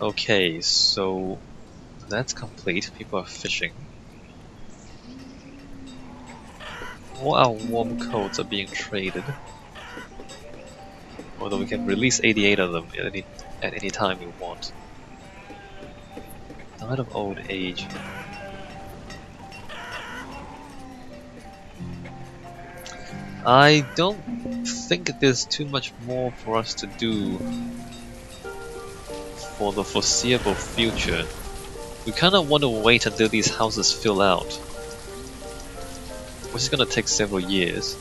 Okay, so that's complete. People are fishing. All our warm coats are being traded. Although we can release 88 of them at any time we want. Died of old age. I don't think there's too much more for us to do for the foreseeable future. We kind of want to wait until these houses fill out, which is going to take several years.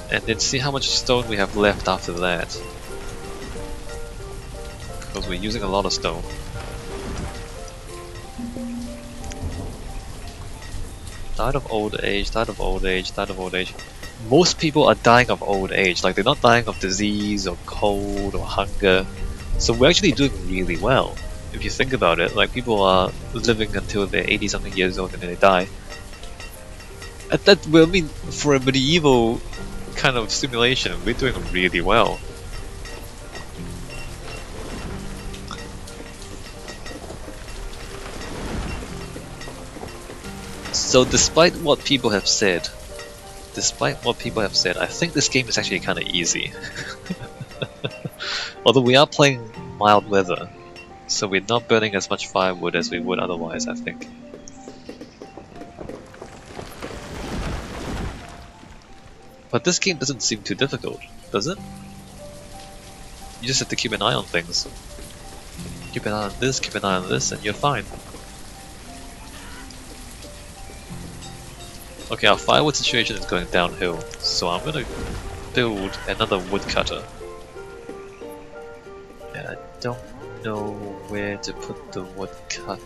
And then see how much stone we have left after that. Because we're using a lot of stone. Died of old age, died of old age, died of old age. Most people are dying of old age, like they're not dying of disease or cold or hunger. So we're actually doing really well. If you think about it, like people are living until they're 80 something years old and then they die. Well, I mean, for a medieval kind of simulation, we're doing really well. So despite what people have said, I think this game is actually kind of easy. Although we are playing mild weather, so we're not burning as much firewood as we would otherwise, I think. But this game doesn't seem too difficult, does it? You just have to keep an eye on things. Keep an eye on this, keep an eye on this, and you're fine. Okay, our firewood situation is going downhill, so I'm gonna build another woodcutter. And I don't know where to put the woodcutter.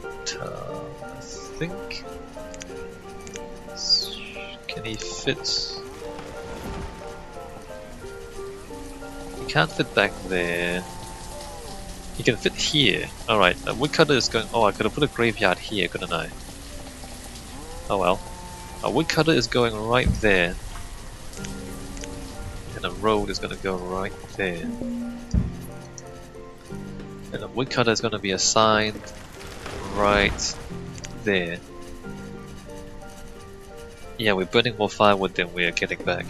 I think... Can he fit? He can't fit back there. He can fit here. Alright, a woodcutter is going... Oh, I could have put a graveyard here, couldn't I? Oh well. A woodcutter is going right there. And a road is going to go right there. And a woodcutter is going to be assigned right there. Yeah, we're burning more firewood than we're getting back.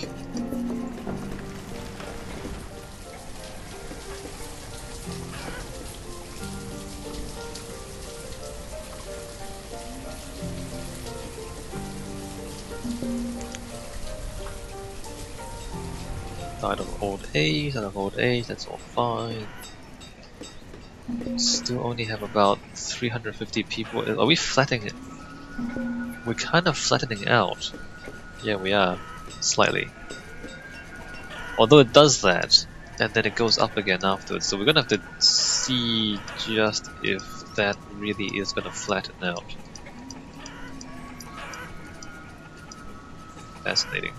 Died of old age, that's all fine. Still only have about 350 people. Are we flattening it? We're kind of flattening out. Yeah, we are. Slightly. Although it does that, and then it goes up again afterwards, so we're gonna have to see just if that really is gonna flatten out. Fascinating.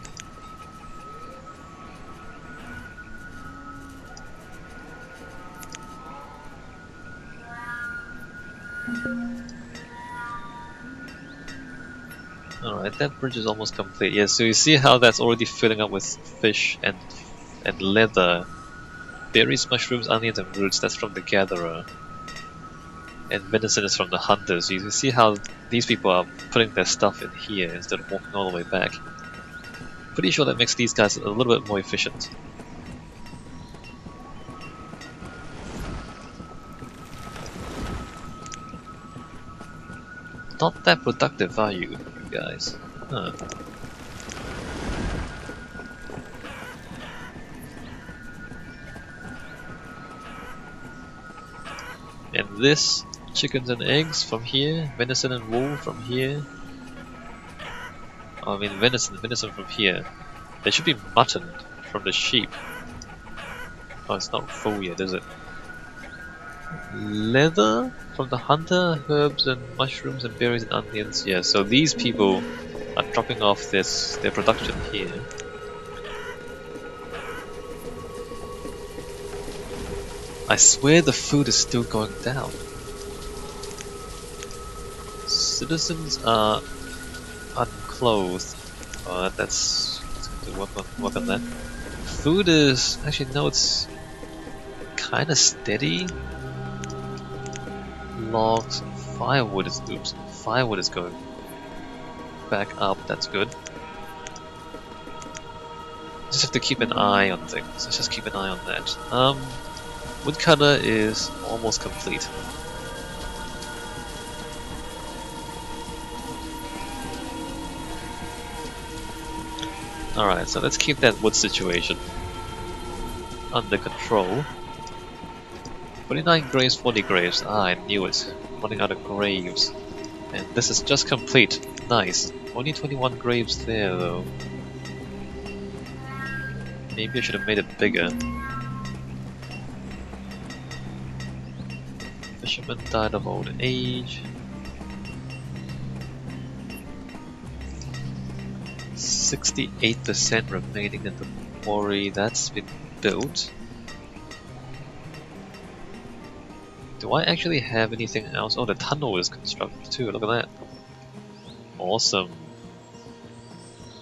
Alright, that bridge is almost complete. Yeah, so you see how that's already filling up with fish and leather. Berries, mushrooms, onions, and roots, that's from the gatherer. And venison is from the hunters. You can see how these people are putting their stuff in here instead of walking all the way back. Pretty sure that makes these guys a little bit more efficient. Not that productive, are you guys? Huh. And this, chickens and eggs from here, venison and wool from here. I mean venison from here. There should be mutton from the sheep. Oh, it's not full yet, is it? Leather from the hunter, herbs and mushrooms and berries and onions. Yeah, so these people are dropping off their production here. I swear the food is still going down. Citizens are unclothed. Oh, that's to work on that. Food is actually no, it's kinda steady. Logs, firewood is firewood is going back up, that's good. Just have to keep an eye on things. Let's just keep an eye on that. Woodcutter is almost complete. Alright, so let's keep that wood situation under control. 49 graves, 40 graves. Ah, I knew it. Running out of graves. And this is just complete. Nice. Only 21 graves there though. Maybe I should have made it bigger. Fisherman died of old age. 68% remaining in the quarry. That's been built. Do I actually have anything else? Oh, the tunnel is constructed too. Look at that. Awesome.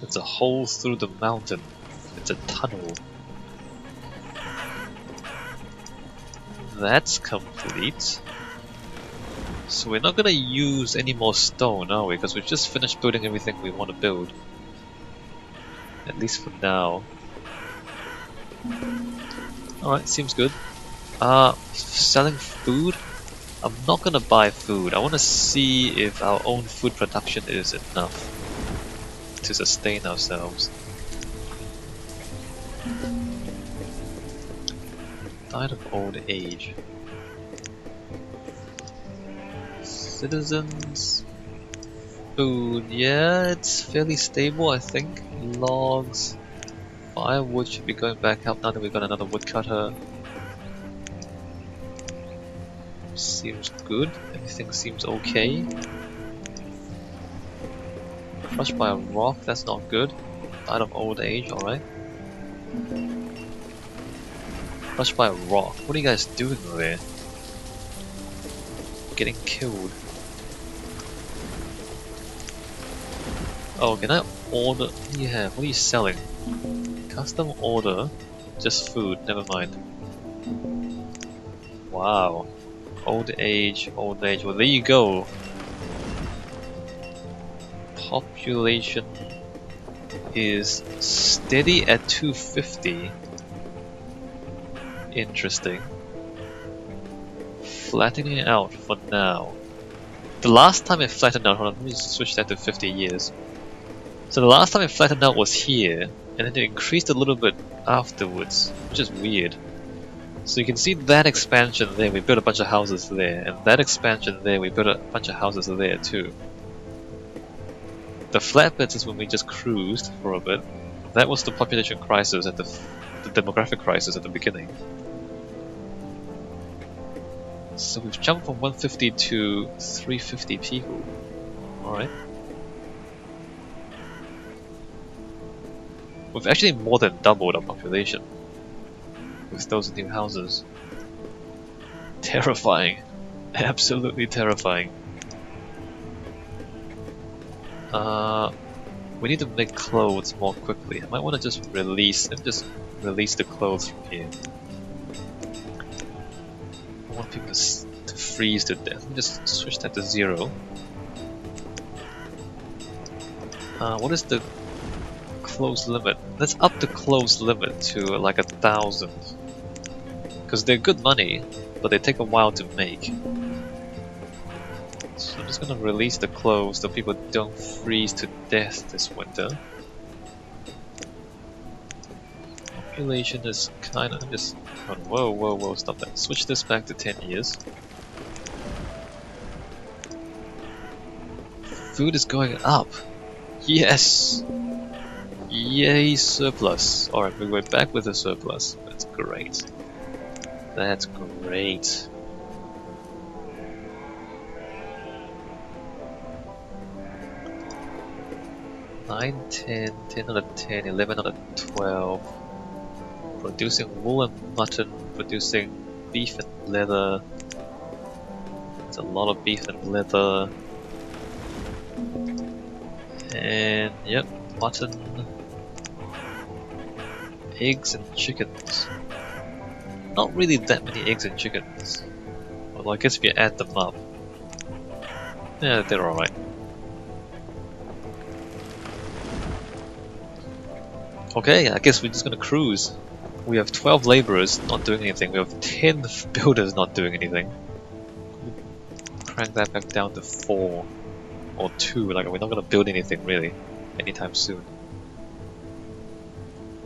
It's a hole through the mountain. It's a tunnel. That's complete. So we're not gonna use any more stone, are we? Because we've just finished building everything we want to build. At least for now. Alright, seems good. Selling food? I'm not gonna buy food. I want to see if our own food production is enough to sustain ourselves. Died of old age. Citizens. Food, yeah, it's fairly stable I think. Logs. Firewood should be going back up now that we've got another woodcutter. Seems good. Everything seems okay. Crushed by a rock, that's not good. Died of old age, alright. Crushed by a rock. What are you guys doing there? Getting killed. Oh, can I order? What do you have? What are you selling? Custom order. Just food, never mind. Wow. Old age, old age. Well, there you go. Population is steady at 250. Interesting. Flattening out for now. The last time it flattened out, hold on, let me switch that to 50 years. So the last time it flattened out was here, and then it increased a little bit afterwards, which is weird. So you can see that expansion there, we built a bunch of houses there, and that expansion there, we built a bunch of houses there too. The flat bits is when we just cruised for a bit. That was the population crisis at the demographic crisis at the beginning. So we've jumped from 150 to 350 people. Alright. We've actually more than doubled our population with those new houses. Terrifying. Absolutely terrifying. We need to make clothes more quickly. I might want to just release the clothes from here. I want people to freeze to death. Let me just switch that to 0. What is the close limit? Let's up the close limit to like 1,000. Because they're good money, but they take a while to make. So I'm just gonna release the clothes so people don't freeze to death this winter. Population is kinda just... Whoa, stop that. Switch this back to 10 years. Food is going up! Yes! Yay, surplus. Alright, we went back with a surplus. That's great. That's great. Nine, 10, 10 out of 10, 11 out of 12. Producing wool and mutton, producing beef and leather. There's a lot of beef and leather. And yep, mutton, eggs and chickens. not really that many eggs and chickens. Well, I guess if you add them up, yeah, they're alright. Okay, I guess we're just gonna cruise. We have 12 laborers not doing anything. We have 10 builders not doing anything. Crank that back down to 4 or 2. Like, we're not gonna build anything really anytime soon.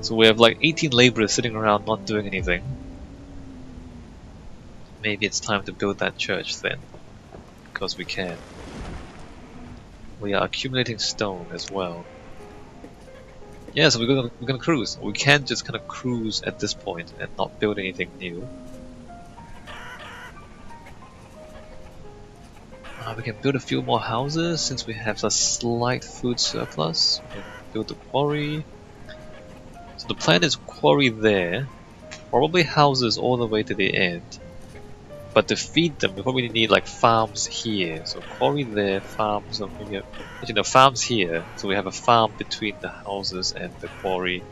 So we have like 18 laborers sitting around not doing anything. Maybe it's time to build that church then, because we can. We are accumulating stone as well. Yeah, so we're gonna cruise. We can't just kind of cruise at this point and not build anything new. We can build a few more houses since we have a slight food surplus. We can build the quarry. So the plan is quarry there, probably houses all the way to the end. But to feed them, we probably need like farms here. So quarry there, farms, or maybe actually no, farms here. So we have a farm between the houses and the quarry.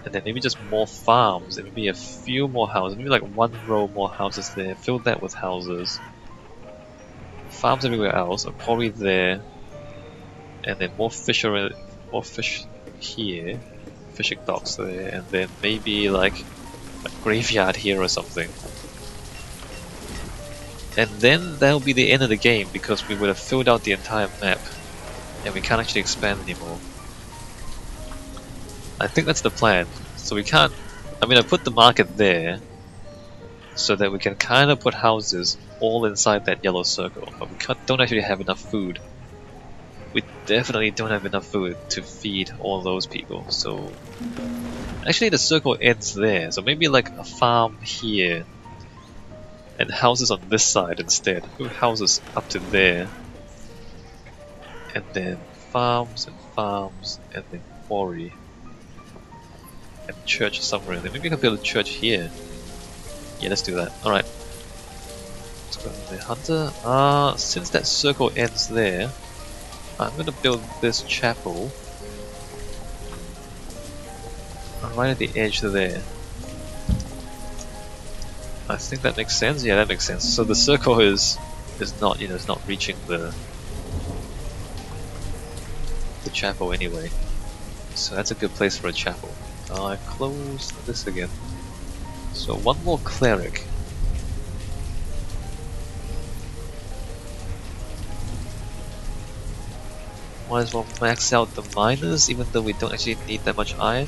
And then maybe just more farms, and maybe a few more houses, maybe like 1 row more houses there. Fill that with houses. Farms everywhere else, a quarry there, and then more fish here, fishing docks there, and then maybe like a graveyard here or something. And then that'll be the end of the game because we would have filled out the entire map and we can't actually expand anymore. I think that's the plan. So we can't, I mean I put the market there so that we can kind of put houses all inside that yellow circle, but we don't actually have enough food. We definitely don't have enough food to feed all those people, so actually the circle ends there, so maybe like a farm here and houses on this side instead. Move houses up to there, and then farms and then quarry and church somewhere in there. Maybe we can build a church here. Yeah, let's do that. Alright. Let's go to the hunter. Since that circle ends there, I'm gonna build this chapel right at the edge there. I think that makes sense. Yeah, that makes sense. So the circle is not, you know, it's not reaching the chapel anyway. So that's a good place for a chapel. I close this again. So 1 more cleric. Might as well max out the miners, even though we don't actually need that much iron.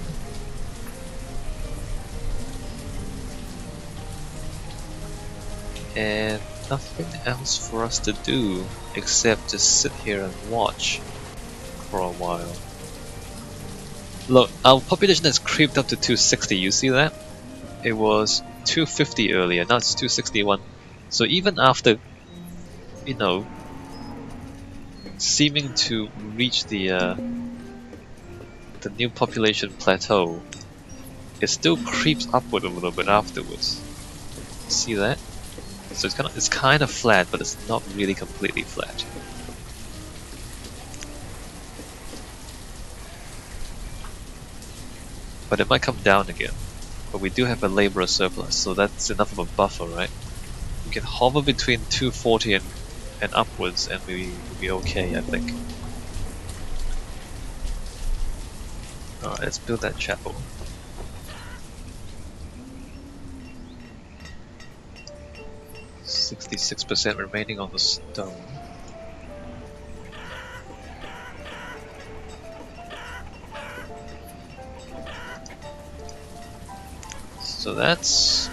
And nothing else for us to do except just sit here and watch for a while. Look, our population has creeped up to 260, you see that? It was 250 earlier, now it's 261. So even after, you know, seeming to reach the new population plateau, it still creeps upward a little bit afterwards. See that? So it's kind of flat, but it's not really completely flat. But it might come down again. But we do have a laborer surplus, so that's enough of a buffer, right? We can hover between 240 and upwards, and we'll be okay, I think. Alright, let's build that chapel. %66 remaining on the stone. So that's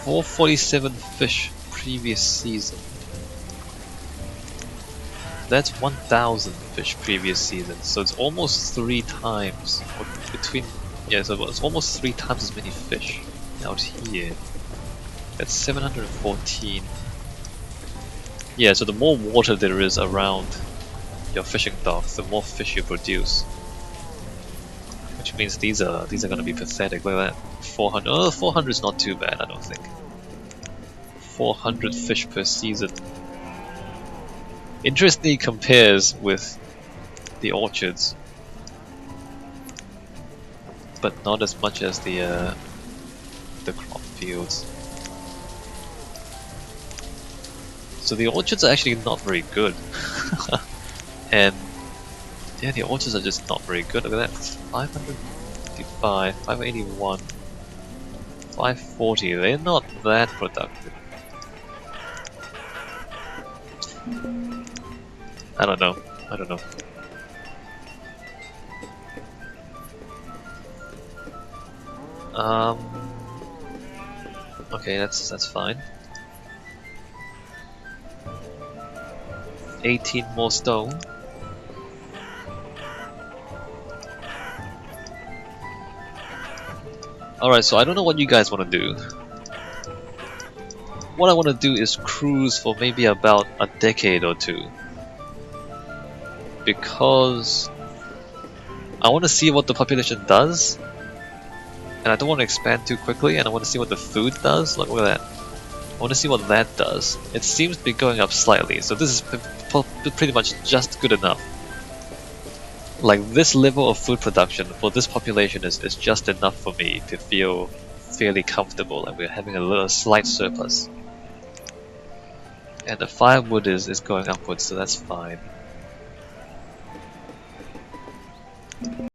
447 fish previous season. That's 1,000 fish previous season. So it's almost 3 times, or between, yeah, so it's almost 3 times as many fish out here. That's 714. Yeah, so the more water there is around your fishing docks, the more fish you produce. Which means these are going to be pathetic. Look at that, 400. Oh, 400 is not too bad, I don't think. 400 fish per season. Interestingly compares with the orchards. but not as much as the crop fields. So the orchards are actually not very good. And yeah, the orchards are just not very good. Look at that. 555, 581, 540. They're not that productive. I don't know. I don't know. Okay, that's fine. 18 more stone. Alright, so I don't know what you guys want to do. What I want to do is cruise for maybe about a decade or two. Because I want to see what the population does. And I don't want to expand too quickly, and I want to see what the food does. Look at that. I want to see what that does. It seems to be going up slightly, so this is pretty much just good enough. Like, this level of food production for this population is just enough for me to feel fairly comfortable, like we're having a little slight surplus. And the firewood is going upwards, so that's fine.